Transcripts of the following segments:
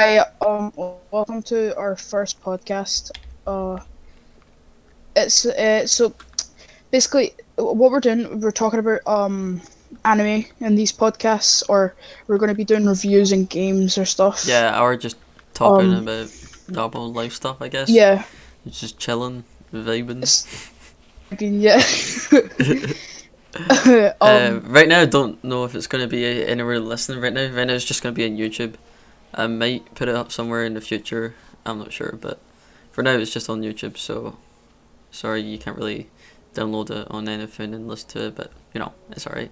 Hi, welcome to our first podcast. It's so basically what we're doing. We're talking about anime in these podcasts, or we're going to be doing reviews and games or stuff. Yeah, or just talking about normal life stuff, I guess. Yeah, It's just chilling, vibing. yeah. Right now, I don't know if it's going to be anywhere listening right now. Right now, it's just going to be on YouTube. I might put it up somewhere in the future. I'm not sure, but for now, it's just on YouTube. So, sorry, you can't really download it on anything and listen to it, but you know, it's alright.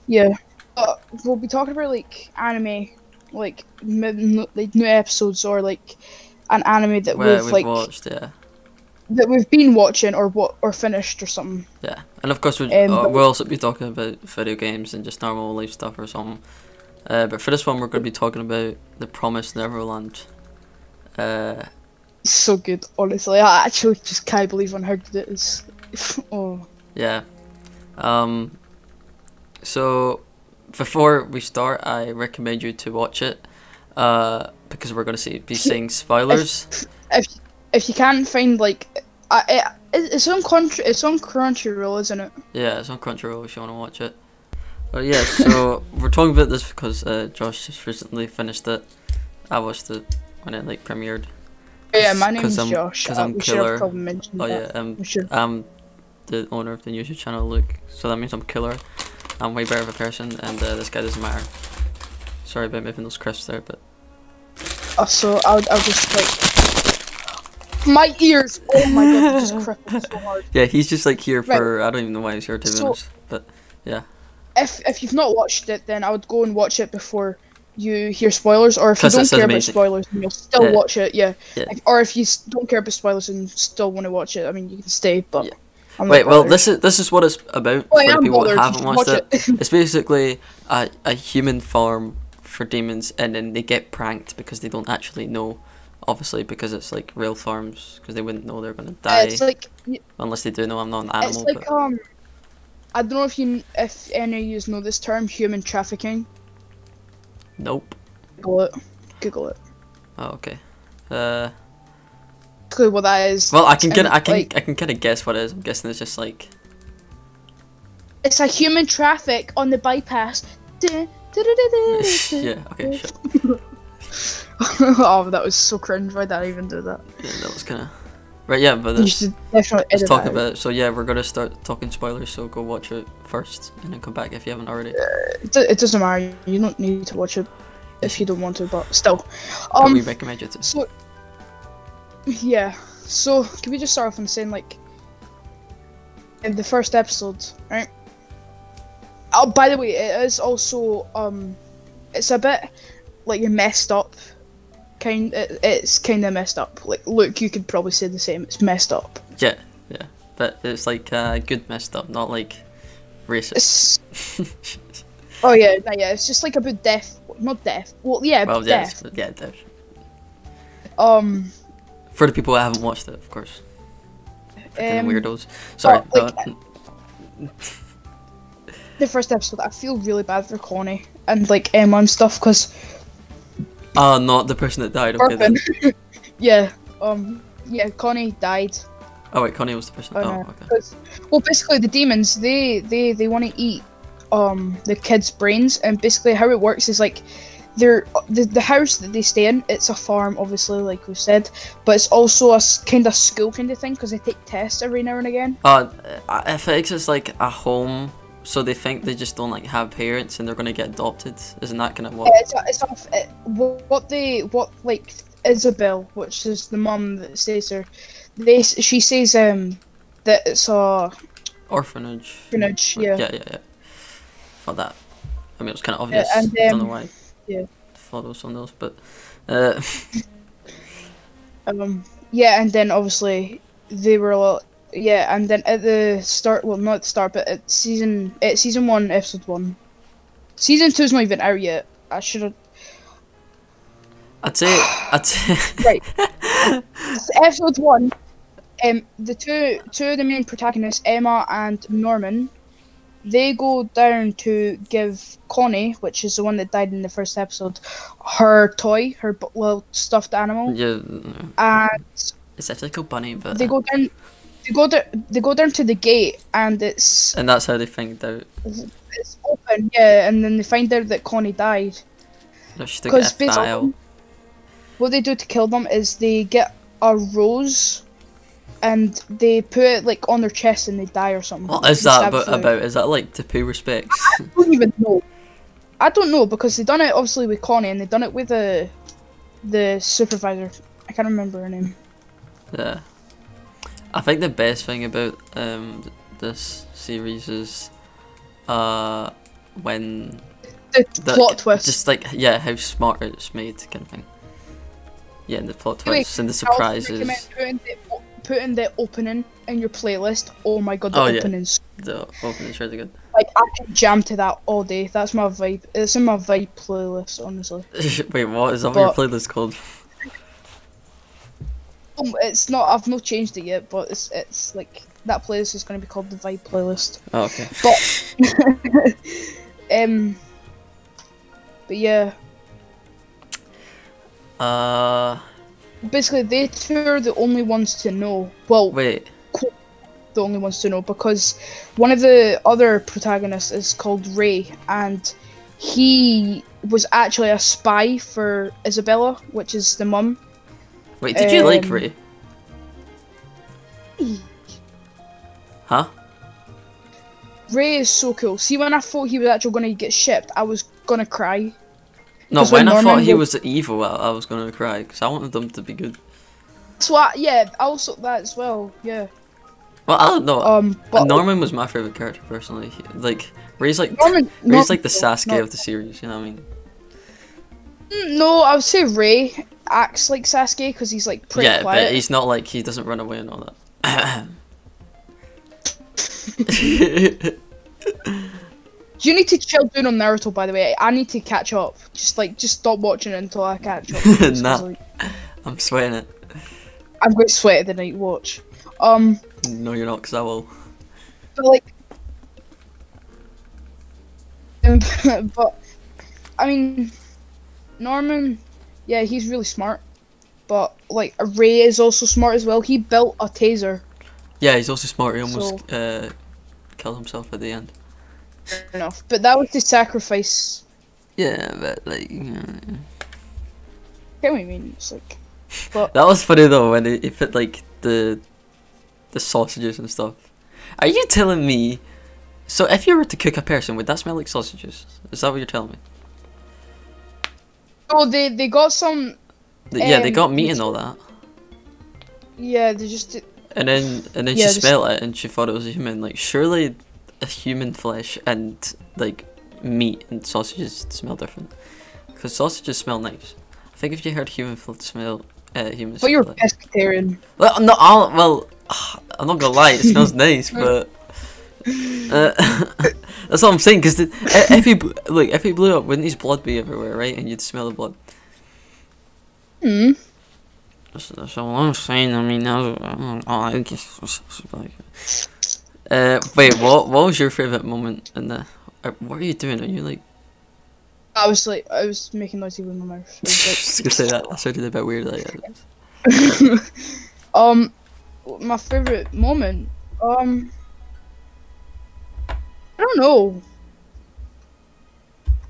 Yeah. We'll be talking about like anime, like new episodes, or like an anime that We've we've watched, yeah. that we've been watching or finished or something. Yeah, and of course we'll also be talking about video games and just normal life stuff or something. But for this one, we're going to be talking about the Promised Neverland. So good, honestly. I actually just can't believe how good it is. Oh. Yeah. So before we start, I recommend you to watch it, because we're going to be saying spoilers. If you can't find like, it's on Crunchyroll, isn't it? Yeah, it's on Crunchyroll if you want to watch it. But yeah, so we're talking about this because Josh just recently finished it. I watched it when it like premiered. Yeah, my name is Josh. Because I'm we Killer. Should have mentioned that. Yeah, I'm the owner of the YouTube channel Luke, so that means I'm Killer. I'm way better of a person, and this guy doesn't matter. Sorry about making those crisps there, but. So I'll just like my ears. Oh my god, just crippled so hard. Yeah, he's just like here for I don't even know why he's here to be honest, but yeah. If you've not watched it, then I would go and watch it before you hear spoilers, or if you don't care about spoilers, then you'll still watch it. Yeah. Or if you don't care about spoilers and still want to watch it, I mean, you can stay. But wait, well, this is what it's about for the people that haven't watched it. It's basically a human farm for demons, and then they get pranked because they don't actually know, obviously, because it's like real farms, because they wouldn't know they're gonna die. It's like unless they do know I'm not an animal. It's like I don't know if any of you know this term, human trafficking. Nope. Google it. Oh, okay. Clue what that is. Well, I can kind of guess what it is. I'm guessing it's just like. It's a human traffic on the bypass. Yeah. Okay. Sure. Oh, that was so cringe. Why did I even do that? Yeah, that was kind of. Right, yeah, but let's talk about it. So yeah, we're gonna start talking spoilers. So go watch it first, and then come back if you haven't already. It doesn't matter. You don't need to watch it if you don't want to, but still. But we recommend you to. So yeah. So can we just start off on saying like, in the first episode, right? Oh, by the way, it is also it's a bit like messed up. It's kind of messed up. Like, look, you could probably say the same. It's messed up. Yeah, but it's like good messed up, not like racist. Oh yeah, it's just like about death, not death. Well, yeah, death. Yeah, death. For the people that haven't watched it, of course. Freaking weirdos. Sorry. The first episode, I feel really bad for Connie and like Emma and stuff, because. Not the person that died. Okay, then. Yeah. Connie died. Oh wait, Connie was the person. Okay. Well, basically, the demons they want to eat the kids' brains, and basically how it works is like the house that they stay in. It's a farm, obviously, like we said, but it's also a kind of school kind of thing because they take tests every now and again. I think it's like a home. So they think they just don't like have parents and they're gonna get adopted. Isn't that kind of what? What like Isabel, which is the mum that stays there. She says that it's a orphanage. Yeah. For that, I mean it was kind of obvious. And, I don't know why. Yeah. Follow someone else, but. Yeah, and then obviously they were. Yeah, and then at the start, well, not at the start, but at season 1, episode 1. Season 2's not even out yet. I should have. I'd say. Right. Episode 1. The two of the main protagonists, Emma and Norman, they go down to give Connie, which is the one that died in the first episode, her toy, her little stuffed animal. Yeah. And It's actually called Bunny, but they go down. They go down to the gate, and it's that's how they find out. it's open, yeah. And then they find out that Connie died. Because basically, what they do to kill them is they get a rose, and they put it like on their chest, and they die or something. What is that about? Is that like to pay respects? I don't even know. I don't know, because they done it obviously with Connie, and they done it with the supervisor. I can't remember her name. Yeah. I think the best thing about this series is when the plot twist. Just like, yeah, how smart it's made, kind of thing. Yeah, and the plot twists and the surprises. Putting the opening in your playlist. Oh my god, the opening's the opening's really good. Like, I can jam to that all day. That's my vibe. It's in my vibe playlist, honestly. Wait, what is that? What your playlist called? It's not. I've not changed it yet, but it's like that playlist is going to be called the Vibe playlist. Oh, okay. But yeah. Basically, they two are the only ones to know. Well, wait. The only ones to know, because one of the other protagonists is called Ray, and he was actually a spy for Isabella, which is the mum. Wait, did you like Ray? Huh? Ray is so cool. See, when I thought he was actually going to get shipped, I was going to cry. No, when I thought he was evil, I was going to cry, because I wanted them to be good. So, yeah, I also that as well, yeah. Well, I don't know. But Norman was my favourite character, personally. Like, Ray's like the Sasuke of the series, you know what I mean? No, I would say Ray acts like Sasuke because he's like pretty quiet. Yeah, but he's not like, he doesn't run away and all that. You need to chill down on Naruto, by the way. I need to catch up. Just stop watching it until I catch up. Nah, I'm sweating it. I'm going to sweat at the night watch. No, you're not, because I will. But like, but I mean, Norman, yeah, he's really smart. But like, Ray is also smart as well. He built a taser. Yeah, he's also smart. He almost killed himself at the end. Fair enough, but that was the sacrifice. Yeah, but like, Get what I mean? It's like, but that was funny though when he put like the sausages and stuff. Are you telling me? So if you were to cook a person, would that smell like sausages? Is that what you're telling me? Oh, they got some. Yeah, they got meat and all that. Yeah, they just. And then she smelled it and she thought it was a human. Like, surely a human flesh and like meat and sausages smell different, because sausages smell nice. I think if you heard human smell, humans. But you're a pescatarian. Well, no, I'm not gonna lie, it smells nice, but that's what I'm saying. Because if he blew up, wouldn't his blood be everywhere, right? And you'd smell the blood. Hmm. That's all I'm saying. I mean, wait, what was your favourite moment in the? What are you doing? Are you like? I was making noisy with my mouth. I was gonna say that sounded a bit weird. Like. My favourite moment. I don't know.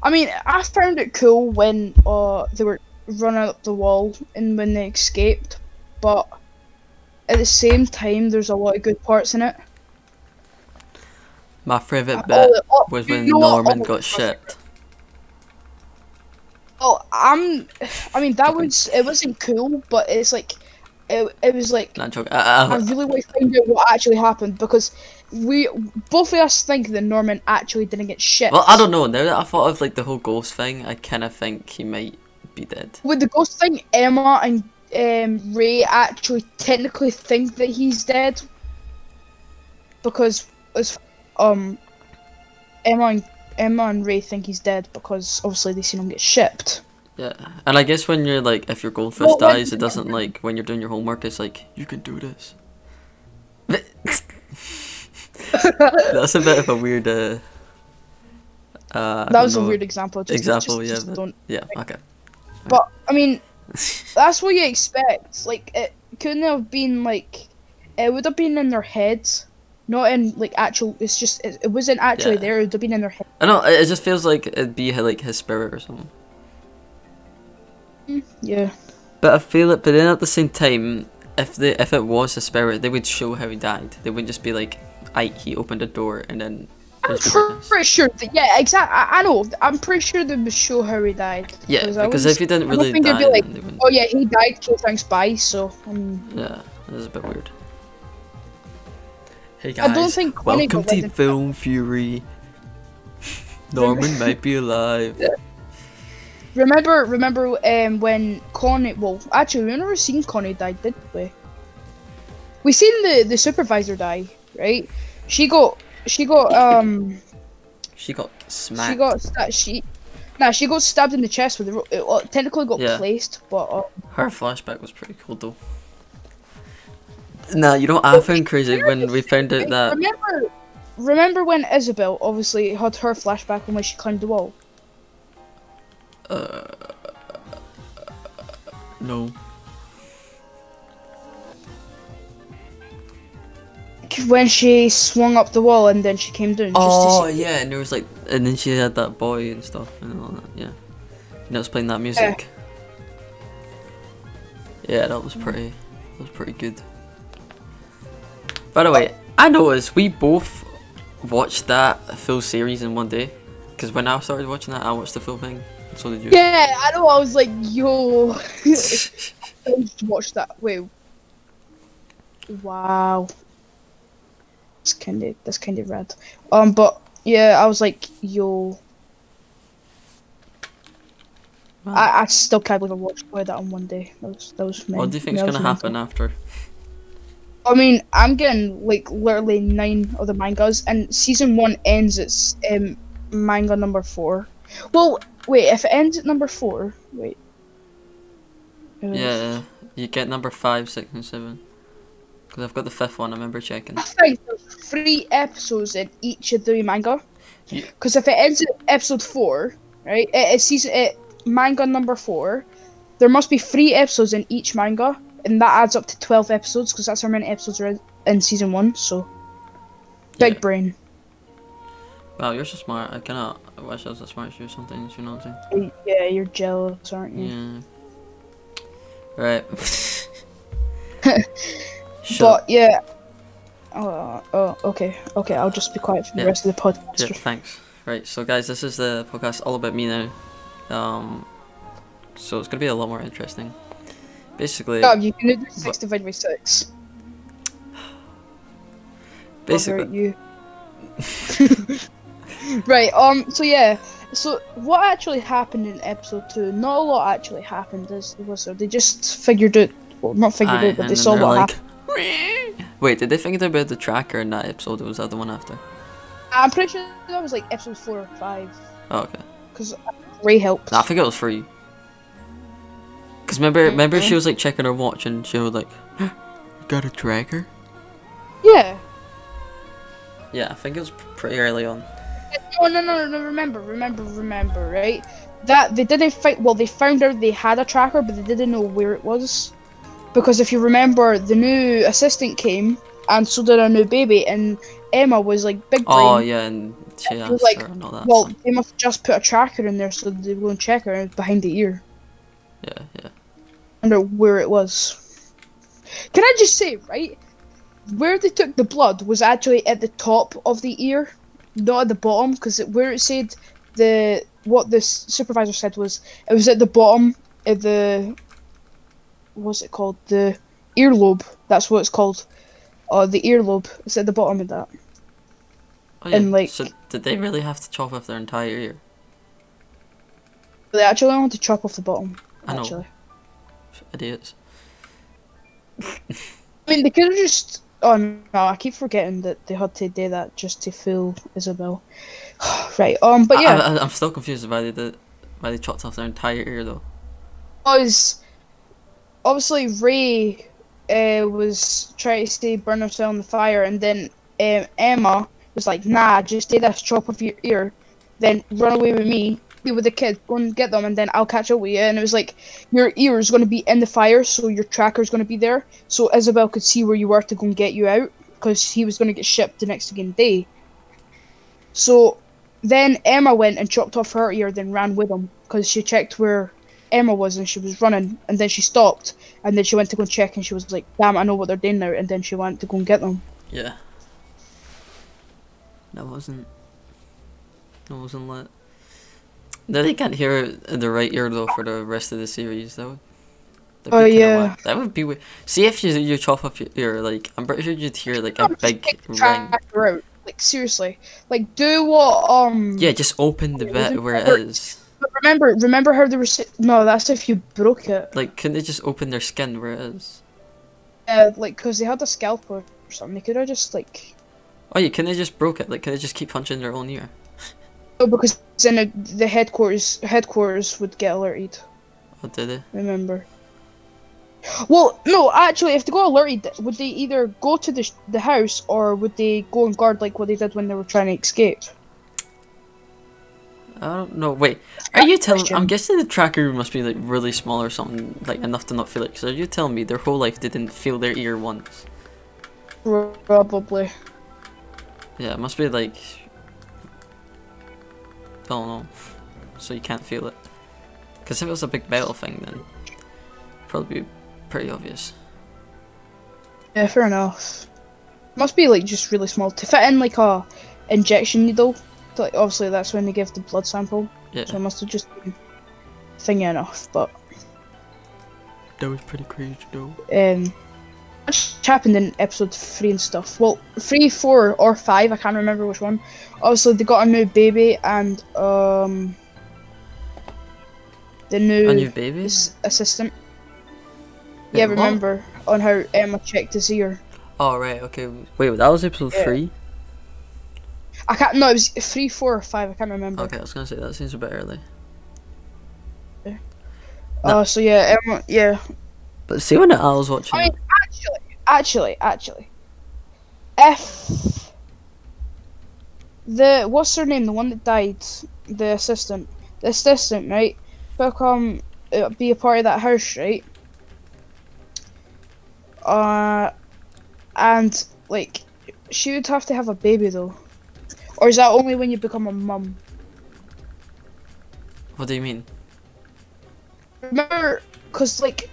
I mean, I found it cool when they were running up the wall and when they escaped, but at the same time, there's a lot of good parts in it. My favourite bit was when Norman got shipped. Oh, I mean, it wasn't cool, but it's like, it was like, Not joking. I really want to find out what actually happened, because both of us think that Norman actually didn't get shipped. Well, I don't know. Now that I thought of like the whole ghost thing, I kind of think he might be dead. With the ghost thing, Emma and Ray actually technically think that he's dead, because Emma and Ray think he's dead because obviously they seen him get shipped. Yeah, and I guess when you're like, if your goldfish dies, it doesn't like when you're doing your homework. It's like, you can do this. That's a bit of a weird. That was a weird example. Don't. Yeah. Okay. But I mean, that's what you expect. Like, it couldn't have been like, it would have been in their heads, not in like actual. It's just it wasn't actually there. It would have been in their head. I know. It just feels like it'd be like his spirit or something. Yeah. But I feel it. But then at the same time, if it was his spirit, they would show how he died. They wouldn't just be like, he opened a door and then. I'm pretty sure that, yeah, exactly. I know. I'm pretty sure they would show how he died. Yeah, because if he didn't really die, they'd be like, oh yeah, he died. Okay, thanks, bye. So. Yeah, this is a bit weird. Hey guys, I don't think welcome to Film Fury. Norman might be alive. Yeah. Remember when Connie? Well, actually, we never seen Connie die, did we? We seen the supervisor die, right? She got smacked. She got stabbed in the chest with it technically got placed, but her flashback was pretty cool though. Nah, you know what I found crazy when we found out that. Remember when Isabel obviously had her flashback when she climbed the wall? No. When she swung up the wall and then she came down. Oh yeah, and there was like, and then she had that boy and stuff and all that. Yeah, and it was playing that music. Yeah, that was pretty good. By the way, I noticed we both watched that full series in one day. Because when I started watching that, I watched the full thing. And so did you. Yeah, I know. I was like, yo, I watched that. Wait. Wow. That's kind of rad. But yeah, I was like, yo. I still can't believe I watched that on one day. That was. What do you think is gonna happen after? I mean, I'm getting like literally 9 of the mangas, and season 1 ends at manga number 4. Well, wait, if it ends at number 4, wait. Yeah, you get number 5, 6, and 7. Because I've got the 5th one. I remember checking. I think there's 3 episodes in each of the manga. Because if it ends at episode 4, right? It's manga number 4. There must be 3 episodes in each manga. And that adds up to 12 episodes, because that's how many episodes are in season 1, so... Big brain. Wow, you're so smart. I wish I was as smart as you or something, you know what I'm saying? Yeah, you're jealous, aren't you? Yeah. Right. But, yeah... okay, I'll just be quiet for the rest of the podcast. Yeah, thanks. Right, so guys, this is the podcast all about me now. So it's gonna be a lot more interesting. Basically, you can do 6 divided by 6. Basically, you. Right. So yeah. So what actually happened in episode 2? Not a lot actually happened. Was there? They just figured out. Well, not figured out, but they saw what happened. Wait, did they figure out about the tracker in that episode? Or was that the one after? I'm pretty sure that was like episode 4 or 5. Oh, okay. Because Ray helped. Nah, I think it was 3. Cause remember she was like checking her watch and she was like, "You got a tracker?" Yeah. Yeah, I think it was pretty early on. No. Remember, right? That they didn't fight. Well, they found out they had a tracker, but they didn't know where it was. Because if you remember, the new assistant came, and so did a new baby, and Emma was like big brain. Oh yeah, and she asked like, her and all that. Well, they must just put a tracker in there so they won't check her behind the ear. Yeah. I wonder where it was. Can I just say, right? Where they took the blood was actually at the top of the ear, not at the bottom, because where it said what the supervisor said was it was at the bottom of the what's it called? The earlobe. That's what it's called. The earlobe. It's at the bottom of that. Oh, yeah. And like, so did they really have to chop off their entire ear? They actually want to chop off the bottom. I know. Actually. Idiots. I mean, they could have just. Oh no, I keep forgetting that they had to do that just to fool Isabel. Right. But yeah. I'm still confused why they chopped off their entire ear though. Because obviously Ray was trying to burn herself in the fire, and then Emma was like, nah, just take this, chop off your ear, then run away with me, be with the kid, go and get them, and then I'll catch up with you. And it was like, your ear is going to be in the fire, so your tracker's going to be there, so Isabel could see where you were to go and get you out, because he was going to get shipped the next again day. So then Emma went and chopped off her ear, then ran with him, because she checked where Emma was and she was running, and then she stopped, and then she went to go and check, and she was like, damn, I know what they're doing now, and then she went to go and get them. Yeah. That wasn't lit. No, they can't hear it in the right ear though for the rest of the series. That'd be kinda whack. That would be weird. See if you chop off your ear, like I'm pretty sure you'd hear like a big ring. Like seriously, like do what Yeah, just open the bit where it is. But remember how they were no, that's if you broke it. Like, couldn't they just open their skin where it is? Like, cause they had a scalpel or something. They could have just like. Oh yeah, can they just broke it? Like, can they just keep punching their own ear? No, because then the headquarters would get alerted. Oh, did they? Remember. Well, no, actually, if they got alerted, would they either go to the house or would they go and guard like what they did when they were trying to escape? I don't know. Wait, are you telling? I'm guessing the tracker must be like really small or something, like enough to not feel it. So are you telling me their whole life they didn't feel their ear once? Probably. Yeah, it must be like, I don't know, so you can't feel it. Because if it was a big metal thing, then it'd probably be pretty obvious. Yeah, fair enough. Must be like just really small to fit in like a injection needle. Like obviously that's when they give the blood sample. Yeah. So it must have just been thingy enough, but that was pretty crazy though. Which happened in episode 3 and stuff. Well, 3, 4, or 5, I can't remember which one. Obviously they got a new baby and the new baby? Assistant. Yeah, remember on how Emma checked his ear. Oh right, okay. Wait, that was episode 3? I can't. No, it was 3, 4, or 5. I can't remember. Okay, I was gonna say that seems a bit early. So yeah, Emma, yeah. But see when I was watching. I mean, actually, if the what's her name, the one that died, the assistant, right, be a part of that house, right? And like, she would have to have a baby though, or is that only when you become a mum? What do you mean? Remember, cause like.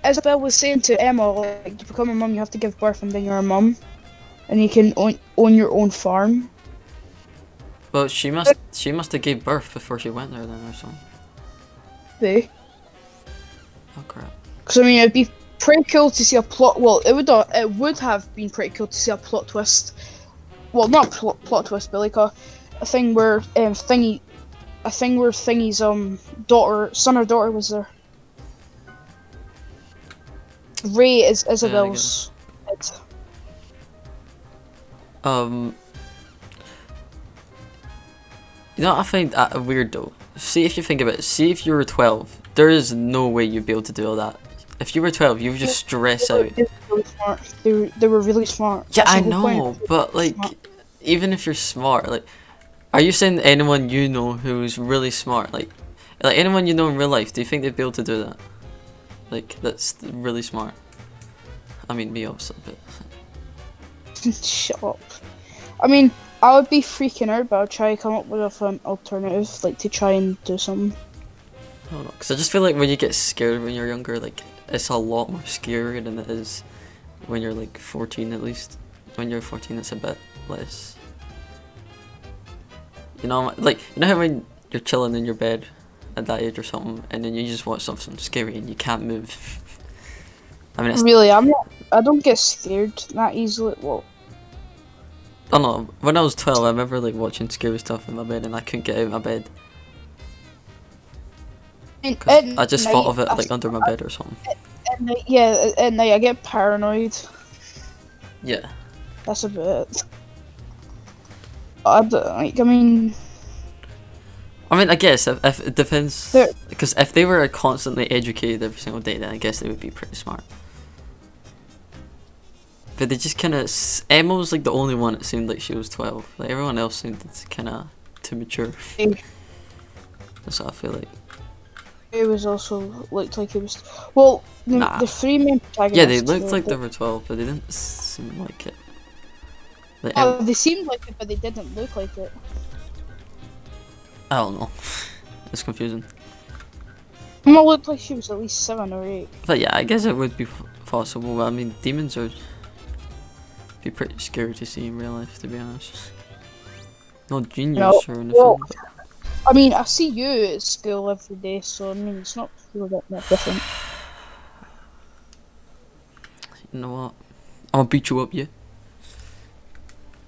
Isabel was saying to Emma, like, to become a mum, you have to give birth and then you're a mum. And you can own your own farm. Well, she must have gave birth before she went there then or something. They? Oh crap. Because I mean, it'd be pretty cool to see a plot, well, it would have been pretty cool to see a plot twist. Well, not a plot twist, but like a thing where, Thingy's, son or daughter was there. Ray is Isabel's head. You know what I find weird though? See if you think about it. See if you were 12. There is no way you'd be able to do all that. If you were 12, you would just stress out. They were really smart. They were really smart. Yeah, I know, but like, even if you're smart, like, are you saying anyone you know who's really smart, like anyone you know in real life, do you think they'd be able to do that? Like, that's really smart. I mean, me obviously, but... Shut up. I mean, I would be freaking out, but I'll try to come up with an alternative, like, to try and do something. I don't know, because I just feel like when you get scared when you're younger, like, it's a lot more scarier than it is when you're, like, 14 at least. When you're 14, it's a bit less... You know, like, you know how when you're chilling in your bed at that age or something, and then you just watch something scary and you can't move. I mean, it's really, I don't get scared that easily. Well, I don't know. When I was 12, I remember like watching scary stuff in my bed, and I couldn't get out of my bed. I just thought of it like under my bed or something. At night I get paranoid. Yeah. That's a bit. I mean, I guess if it depends, because if they were constantly educated every single day, then I guess they would be pretty smart. But they just kind of... Emma was like the only one that seemed like she was 12. Like everyone else seemed kind of too mature. That's what I feel like. It was also looked like he was. Well, the three main protagonists. Yeah, they looked like they were 12, but they didn't seem like it. Like, they seemed like it, but they didn't look like it. I don't know. It's confusing. Emma looked like she was at least 7 or 8. But yeah, I guess it would be possible. But I mean, demons would be pretty scary to see in real life, to be honest. Not genius or anything. Well, I mean, I see you at school every day, so I mean, it's not really that different. You know what? I'll beat you up, yeah?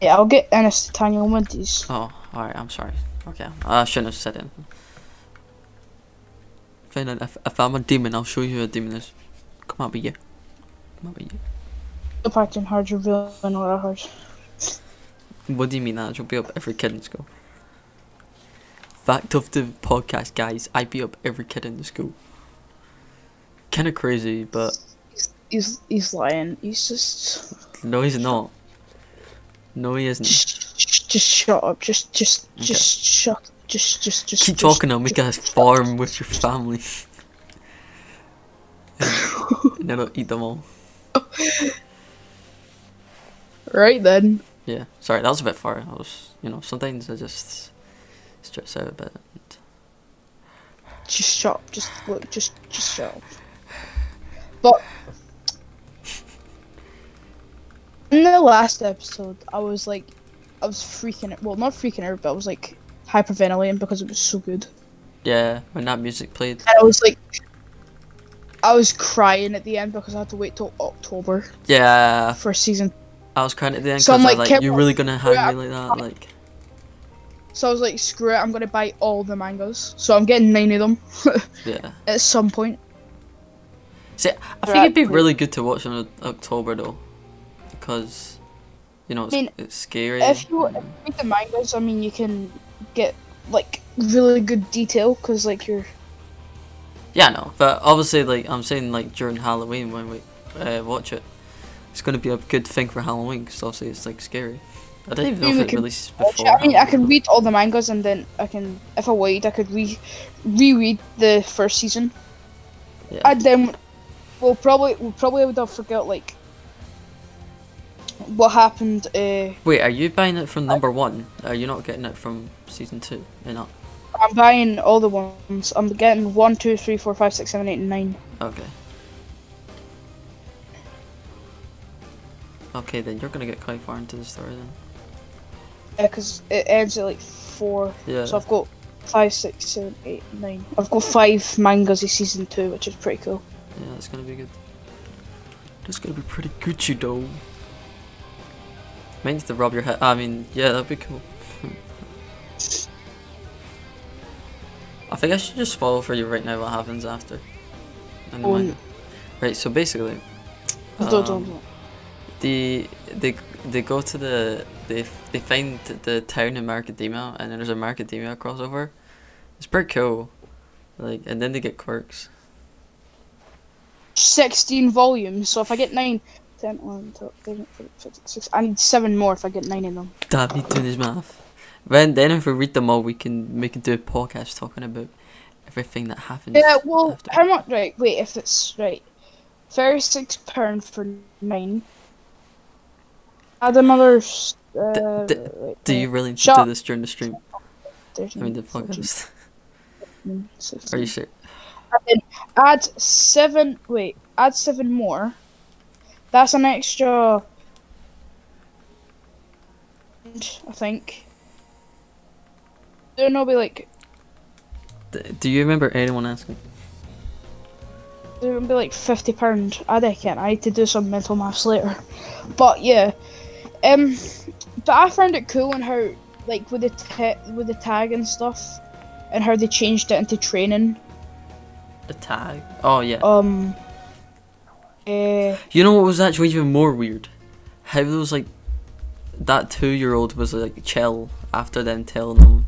Yeah, I'll get Ennis to Daniel Wendy's. Oh, alright, I'm sorry. Okay, I shouldn't have said it. Fine, if I'm a demon, I'll show you who a demon is. Come on, be you. Come on, be you. If I can hard reveal what I heard. What do you mean that? You'll beat up every kid in school. Fact of the podcast, guys. I beat up every kid in the school. Kinda crazy, but... He's lying. He's just... No, he's not. No, he isn't. Just shut up. Just shut. Just. Keep talking. I'll make a farm with your family. And then I'll eat them all. Right then. Yeah. Sorry, that was a bit far. I was, sometimes I just stress out a bit. Just shut up. Just shut up. But in the last episode, I was freaking out. Well, not freaking out, but I was like hyperventilating because it was so good. Yeah, when that music played. And I was crying at the end because I had to wait till October. Yeah. For season. I was crying at the end because so I was like, you're really gonna hang me like that? Like. So I was like, screw it, I'm gonna buy all the mangas. So I'm getting 9 of them. Yeah. At some point. See, I think it'd be really good to watch in October though, because, it's scary. If you read the mangas, I mean, you can get like really good detail because like you're. Yeah, no, but obviously, like I'm saying, like during Halloween when we watch it, it's gonna be a good thing for Halloween because obviously it's like scary. I don't even know if it releases before. I mean, I can read all the mangas and then if I wait, I could reread the first season. Yeah. And then we'll probably would have forgot like what happened. Wait, are you buying it from number 1? Are you not getting it from season 2? You're not. I'm buying all the ones. I'm getting 1, 2, 3, 4, 5, 6, 7, 8, and 9. Okay. Okay, then you're gonna get quite far into the story then. Yeah, because it ends at like 4. Yeah. So I've got 5, 6, 7, 8, 9. I've got 5 mangas in season 2, which is pretty cool. Yeah, that's gonna be good. That's gonna be pretty Gucci though. Might need to rub your head. I mean, yeah, that'd be cool. I think I should just spoil for you right now what happens after. Right, so basically, Don't. they go to they find the town in Macadamia, and then there's a Macadamia crossover. It's pretty cool, like, and then they get quirks. 16 volumes, so if I get 9, 10, 11, 12, 13, 14, 15, 16, I need 7 more if I get 9 of them. Damn, me doing his math. Then if we read them all, we can do a podcast talking about everything that happens. Yeah, well, after. how much? Right, wait, if it's right, £36 for 9. Add another. Do you really need to do this during the stream? 13, I mean the podcast. 14, 16. Are you sure? And then add 7. Wait, add 7 more. That's an extra. I think. There will be like. Do you remember anyone asking? There will be like £50. I reckon. I need to do some mental maths later. But yeah, but I found it cool and how like with the tag and stuff, and how they changed it into training. The tag? Oh yeah. You know what was actually even more weird? How there was like that 2-year-old was like chill after them telling them,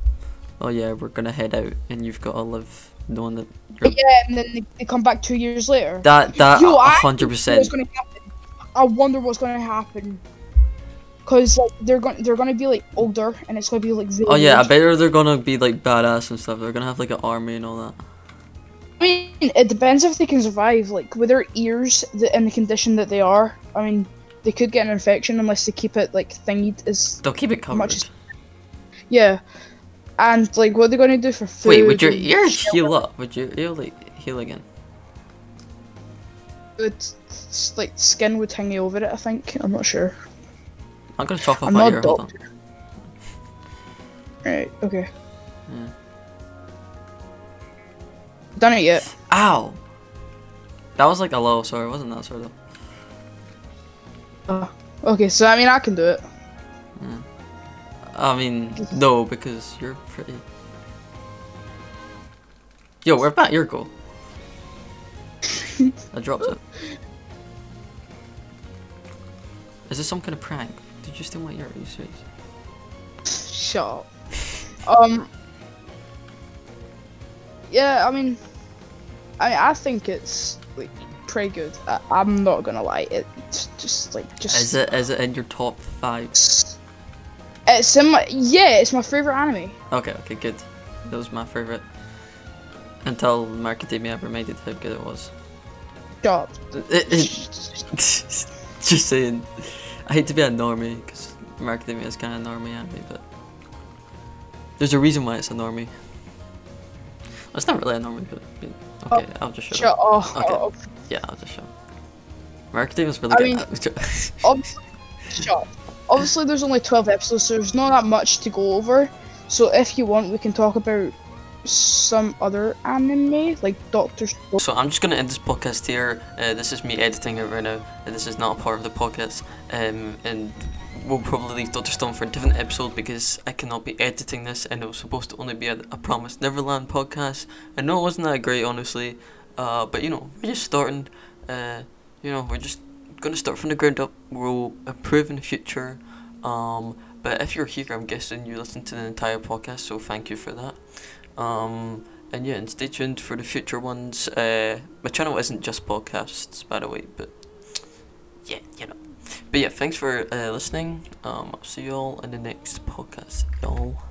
oh yeah, we're gonna head out and you've got to live knowing that you're... Yeah, and then they come back 2 years later. That 100%. I wonder what's gonna happen. Cause like they're gonna be like older, and it's gonna be like really Oh yeah, I weird. bet they're gonna be like badass and stuff. They're gonna have like an army and all that. I mean, it depends if they can survive. Like with their ears, in the condition that they are. I mean, they could get an infection unless they keep it like thingied as They'll keep it covered. much as. Yeah, and like what they're gonna do for food. Wait, would your and ears heal up? Would your ear like heal again? it's like skin would hang over it. I think. I'm not sure. I'm gonna chop off I'm my not ear. a Hold on. doctor. Right. Okay. Yeah. Done it yet? Ow! That was like a low sword, wasn't that sword though? Okay. So I mean, I can do it. Yeah. I mean, no, because you're pretty. Yo, where'd that ear go? I dropped it. Is this some kind of prank? Did you steal my ear? Are you serious? Shut up. Yeah, I mean, I think it's like pretty good. I'm not gonna lie. It's just. Is it in your top 5? It's in my it's my favorite anime. Okay, good. That was my favorite. Until Macadamia ever made it how good it was. Shut up. Just saying. I hate to be a normie, because Macadamia is kind of normie anime, but there's a reason why it's a normie. Well, it's not really a normie, but okay, I'll just show Shut up. Okay. Yeah, I'll just show. Macadamia is really good. Shut up. Obviously, there's only 12 episodes, so there's not that much to go over. So if you want, we can talk about some other anime, like Doctor Stone. So I'm just gonna end this podcast here. This is me editing it right now, and this is not a part of the podcast. And we'll probably leave Doctor Stone for a different episode because I cannot be editing this, and it was supposed to only be a Promised Neverland podcast. I know it wasn't that great, honestly, but you know, we're just starting. You know, we're just gonna start from the ground up. We'll improve in the future. But if you're here, I'm guessing you listened to the entire podcast, so thank you for that. And yeah, and stay tuned for the future ones. My channel isn't just podcasts, by the way, but yeah, you know. But yeah, thanks for listening. I'll see you all in the next podcast, y'all.